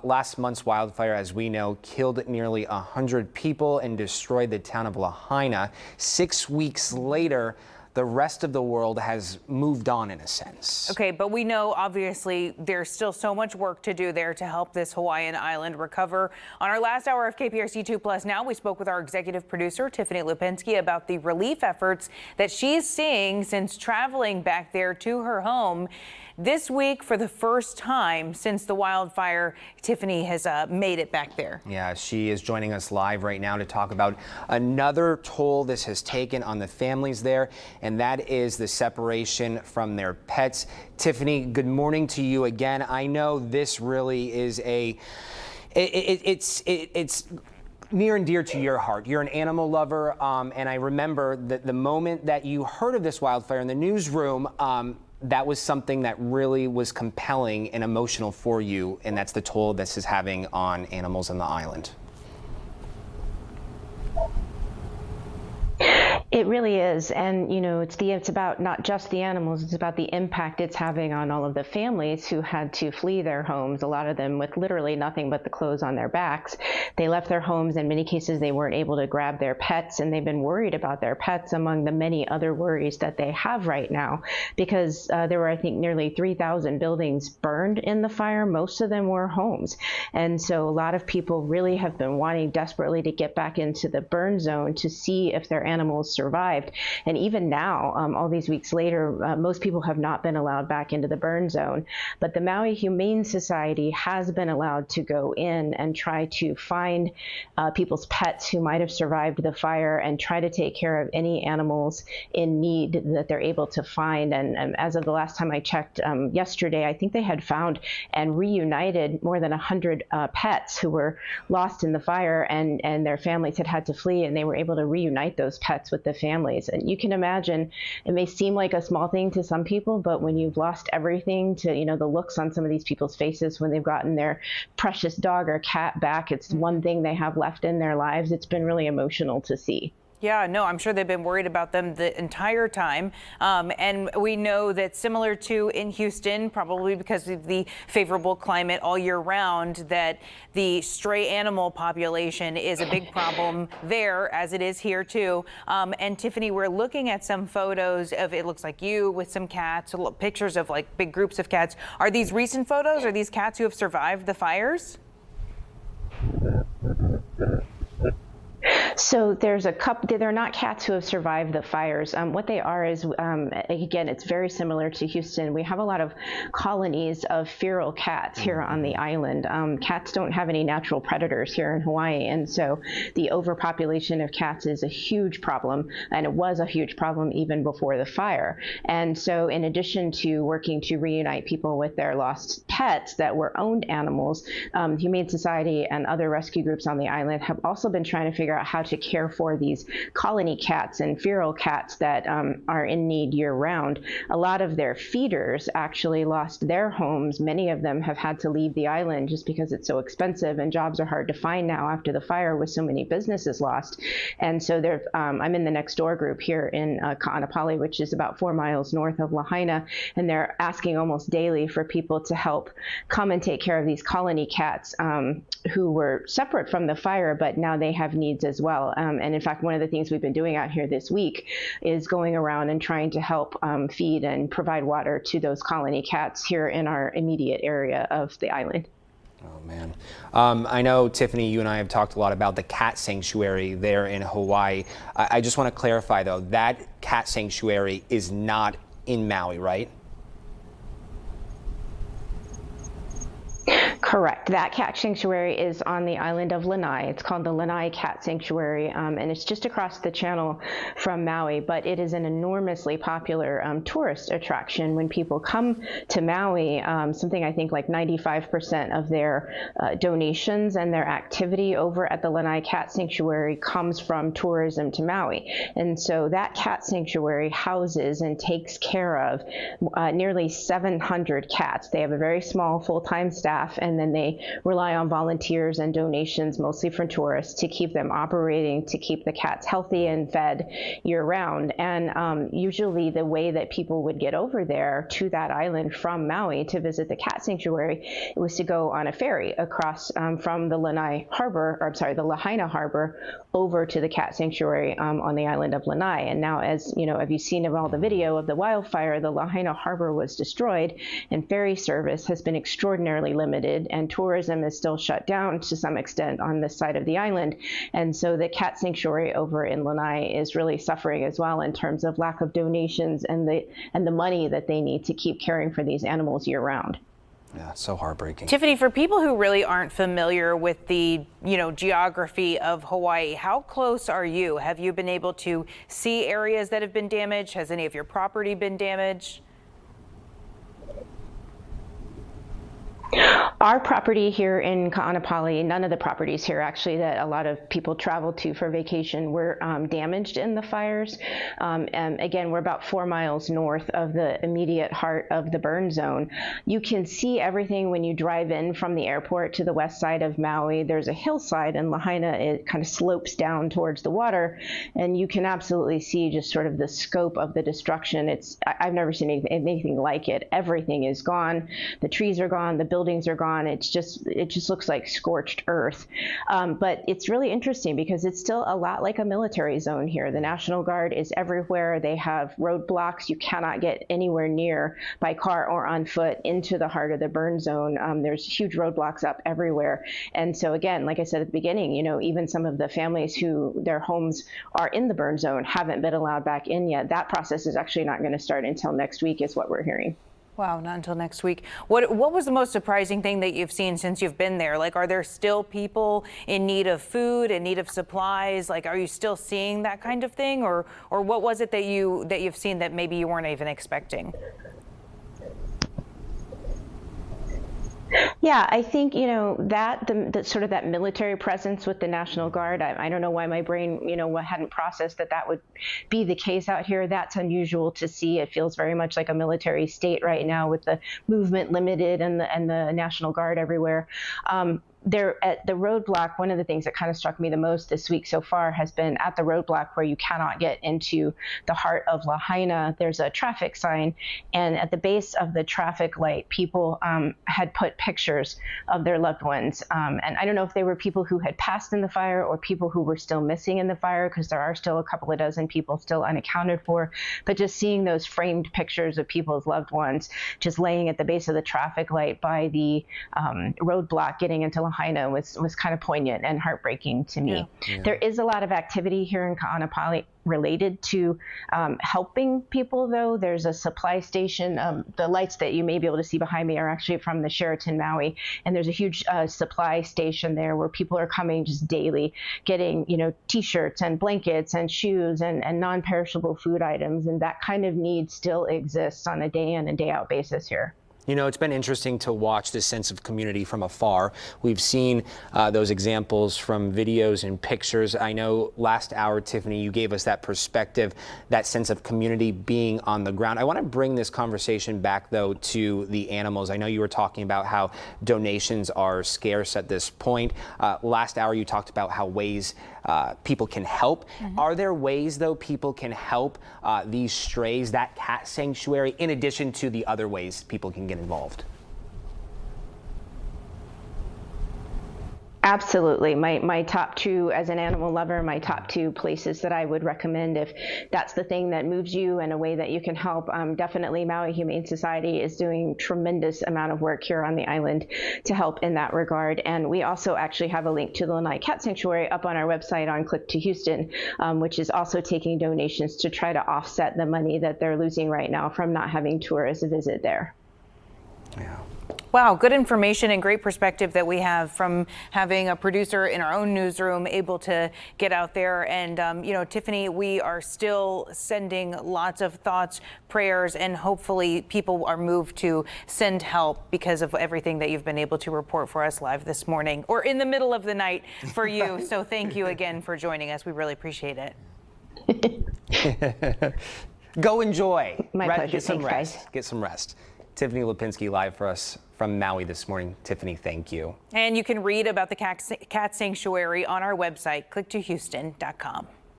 Last month's wildfire, as we know, killed nearly 100 people and destroyed the town of Lahaina. 6 weeks later, the rest of the world has moved on in a sense. Okay, but we know obviously there's still so much work to do there to help this Hawaiian island recover. On our last hour of KPRC 2+ Now, we spoke with our executive producer, Tiffany Lipinski, about the relief efforts that she's seeing since traveling back there to her home. This week, for the first time since the wildfire, Tiffany has made it back there. Yeah, she is joining us live right now to talk about another toll this has taken on the families there, and that is the separation from their pets. Tiffany, good morning to you again. I know this really is it's near and dear to your heart. You're an animal lover, and I remember that the moment that you heard of this wildfire in the newsroom, that was something that really was compelling and emotional for you, and that's the toll this is having on animals on the island. It really is. And, you know, it's about not just the animals, it's about the impact it's having on all of the families who had to flee their homes, a lot of them with literally nothing but the clothes on their backs. They left their homes. In many cases, they weren't able to grab their pets, and they've been worried about their pets among the many other worries that they have right now, because there were, I think, nearly 3,000 buildings burned in the fire. Most of them were homes. And so a lot of people really have been wanting desperately to get back into the burn zone to see if their animals survived. And even now, all these weeks later, most people have not been allowed back into the burn zone. But the Maui Humane Society has been allowed to go in and try to find people's pets who might have survived the fire and try to take care of any animals in need that they're able to find. And as of the last time I checked yesterday, I think they had found and reunited more than 100 pets who were lost in the fire, and their families had to flee, and they were able to reunite those pets with the families. And you can imagine, it may seem like a small thing to some people, but when you've lost everything, to, you know, the looks on some of these people's faces when they've gotten their precious dog or cat back, it's one thing they have left in their lives. It's been really emotional to see. Yeah, no, I'm sure they've been worried about them the entire time. And we know that, similar to in Houston, probably because of the favorable climate all year round, that the stray animal population is a big problem there, as it is here too. And Tiffany, we're looking at some photos of, it looks like you with some cats, pictures of like big groups of cats. Are these recent photos? Are these cats who have survived the fires? So there's a couple, they're not cats who have survived the fires. What they are is, again, it's very similar to Houston. We have a lot of colonies of feral cats here on the island. Cats don't have any natural predators here in Hawaii, and so the overpopulation of cats is a huge problem, and it was a huge problem even before the fire. And so in addition to working to reunite people with their lost pets that were owned animals, Humane Society and other rescue groups on the island have also been trying to figure out how to care for these colony cats and feral cats that are in need year-round. A lot of their feeders actually lost their homes. Many of them have had to leave the island just because it's so expensive, and jobs are hard to find now after the fire with so many businesses lost. And so I'm in the next door group here in Ka'anapali, which is about 4 miles north of Lahaina, and they're asking almost daily for people to help come and take care of these colony cats who were separate from the fire, but now they have needs as well. And in fact, one of the things we've been doing out here this week is going around and trying to help feed and provide water to those colony cats here in our immediate area of the island. Oh, man. I know, Tiffany, you and I have talked a lot about the cat sanctuary there in Hawaii. I just want to clarify, though, that cat sanctuary is not in Maui, right? Correct. That cat sanctuary is on the island of Lanai. It's called the Lanai Cat Sanctuary, and it's just across the channel from Maui, but it is an enormously popular tourist attraction. When people come to Maui, something I think like 95% of their donations and their activity over at the Lanai Cat Sanctuary comes from tourism to Maui. And so that cat sanctuary houses and takes care of nearly 700 cats. They have a very small full-time staff, and and then they rely on volunteers and donations, mostly from tourists, to keep them operating, to keep the cats healthy and fed year round. And usually the way that people would get over there to that island from Maui to visit the cat sanctuary was to go on a ferry across from the Lanai harbor, or I'm sorry, the Lahaina harbor, over to the cat sanctuary on the island of Lanai. And now, as you know, have you seen of all the video of the wildfire, the Lahaina harbor was destroyed, and ferry service has been extraordinarily limited, and tourism is still shut down to some extent on this side of the island. And so the cat sanctuary over in Lanai is really suffering as well in terms of lack of donations and the money that they need to keep caring for these animals year round. Yeah, so heartbreaking. Tiffany, for people who really aren't familiar with the, geography of Hawaii, how close are you? Have you been able to see areas that have been damaged? Has any of your property been damaged? Our property here in Ka'anapali, none of the properties here actually that a lot of people travel to for vacation were damaged in the fires. And again, we're about 4 miles north of the immediate heart of the burn zone. You can see everything when you drive in from the airport to the west side of Maui. There's a hillside in Lahaina. It kind of slopes down towards the water, and you can absolutely see just sort of the scope of the destruction. I've never seen anything like it. Everything is gone. The trees are gone. The buildings are gone. It just looks like scorched earth. But it's really interesting because it's still a lot like a military zone here. The National Guard is everywhere. They have roadblocks. You cannot get anywhere near by car or on foot into the heart of the burn zone. There's huge roadblocks up everywhere. And so again, like I said at the beginning, even some of the families who their homes are in the burn zone haven't been allowed back in yet. That process is actually not going to start until next week, is what we're hearing. Wow, not until next week. What was the most surprising thing that you've seen since you've been there? Like, are there still people in need of food, in need of supplies? Like, are you still seeing that kind of thing? Or what was it that you've seen that maybe you weren't even expecting? Yeah, I think, that the sort of that military presence with the National Guard, I don't know why my brain, hadn't processed that would be the case out here. That's unusual to see. It feels very much like a military state right now with the movement limited and the National Guard everywhere. There at the roadblock, one of the things that kind of struck me the most this week so far has been at the roadblock where you cannot get into the heart of Lahaina. There's a traffic sign, and at the base of the traffic light, people had put pictures of their loved ones. And I don't know if they were people who had passed in the fire or people who were still missing in the fire, because there are still a couple of dozen people still unaccounted for. But just seeing those framed pictures of people's loved ones just laying at the base of the traffic light by the roadblock getting into Lahaina was kind of poignant and heartbreaking to me. Yeah. There is a lot of activity here in Ka'anapali related to helping people, though. There's a supply station. The lights that you may be able to see behind me are actually from the Sheraton Maui, and there's a huge supply station there where people are coming just daily, getting T-shirts and blankets and shoes and non-perishable food items, and that kind of need still exists on a day in and day out basis here. It's been interesting to watch this sense of community from afar. We've seen those examples from videos and pictures. I know last hour, Tiffany, you gave us that perspective, that sense of community being on the ground. I want to bring this conversation back, though, to the animals. I know you were talking about how donations are scarce at this point. Last hour, you talked about how ways people can help. Mm-hmm. Are there ways, though, people can help these strays, that cat sanctuary, in addition to the other ways people can get involved? Absolutely. My top two, as an animal lover, my top two places that I would recommend if that's the thing that moves you and a way that you can help. Definitely Maui Humane Society is doing tremendous amount of work here on the island to help in that regard. And we also actually have a link to the Lanai Cat Sanctuary up on our website on Click to Houston, which is also taking donations to try to offset the money that they're losing right now from not having tourists visit there. Yeah. Wow, good information and great perspective that we have from having a producer in our own newsroom able to get out there. And, Tiffany, we are still sending lots of thoughts, prayers, and hopefully people are moved to send help because of everything that you've been able to report for us live this morning or in the middle of the night for you. So thank you again for joining us. We really appreciate it. Go enjoy. My pleasure. Get some Thanks, rest. guys. Get some rest. Tiffany Lipinski live for us from Maui this morning. Tiffany, thank you. And you can read about the cat sanctuary on our website, click2houston.com.